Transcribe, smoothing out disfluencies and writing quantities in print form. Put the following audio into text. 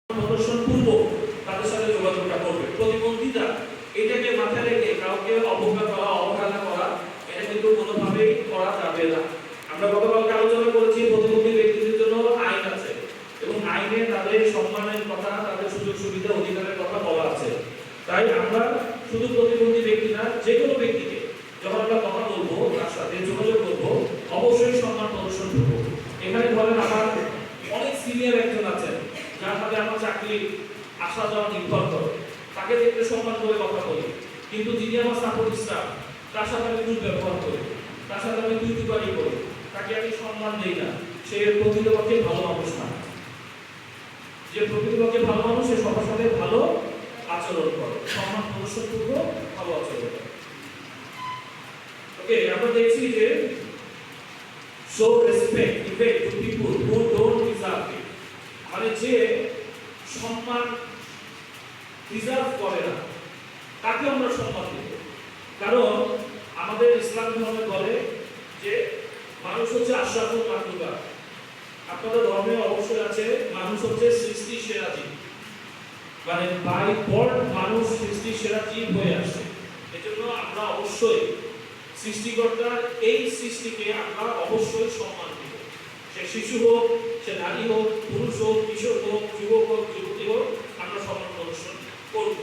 প্রদর্শন পূর্বক তাদের সাথে যোগাযোগটা করবে। প্রতিবন্ধিতা এটাকে মাথায় রেখে কাউকে অবজ্ঞা করা, অবহেলা করা, এটা কিন্তু কোনোভাবেই করা যাবে না। আমরা গতকালকে আলোচনা করেছি প্রতিবন্ধী ব্যক্তিদের জন্য আইন আছে এবং আইনে তাদের সম্মানের কথা, তাদের সুযোগ সুবিধা, অধিকারের কথা বলা আছে। তাই আমরা শুধু প্রতিবন্ধী ব্যক্তি না, যে কোনো ব্যক্তিকে যখন আমরা কথা বলবো, তার সাথে যোগাযোগ করবো, অবশ্যই সম্মান প্রদর্শন করবো। এখানে ধরেন আমার অনেক সিনিয়র একজন আছেন যার সাথে আমার চাকরি আসা যাওয়া নির্ভর করে, তাকে দেখতে সম্মান করে কথা বলি। কিন্তু যিনি আমার সাপোর্ট স্টাফ, তার সাথে আমি দুর্ব্যবহার করি, তার সাথে আমি দুর্নীতি করি, তাকে আমি সম্মান দিই না, সে প্রকৃতপক্ষে ভালো মানুষ না। যে প্রকৃতপক্ষে ভালো মানুষ, সে সবার সাথে ভালো আচরণ করে, সম্মান প্রদর্শন করবো, ভালো আচরণ করে। ওকে, আমরা দেখছি যে show respect even to people who don't deserve it, মানে যে সম্মান ডিজার্ভ করে না তাকে আমরা সম্মান দেব। কারণ আমাদের ইসলাম ধর্মে বলে যে মানুষ হচ্ছে আশরাফুল মাখলুকাত। আপনাদের ধর্মে অবশ্যই আছে মানুষ হচ্ছে সৃষ্টির সেরা জীব, মানে বাই গড মানুষ সৃষ্টির সেরা জীব হয়ে আসছে। এজন্য আমরা অবশ্যই সৃষ্টিকর্তার এই সৃষ্টিকে আমরা অবশ্যই সম্মান দেব। সে শিশু হোক, সে নারী হোক, পুরুষ হোক, কিশোর হোক, যুবক হোক, যুবতী হোক, আমরা সম্মান প্রদর্শন করব।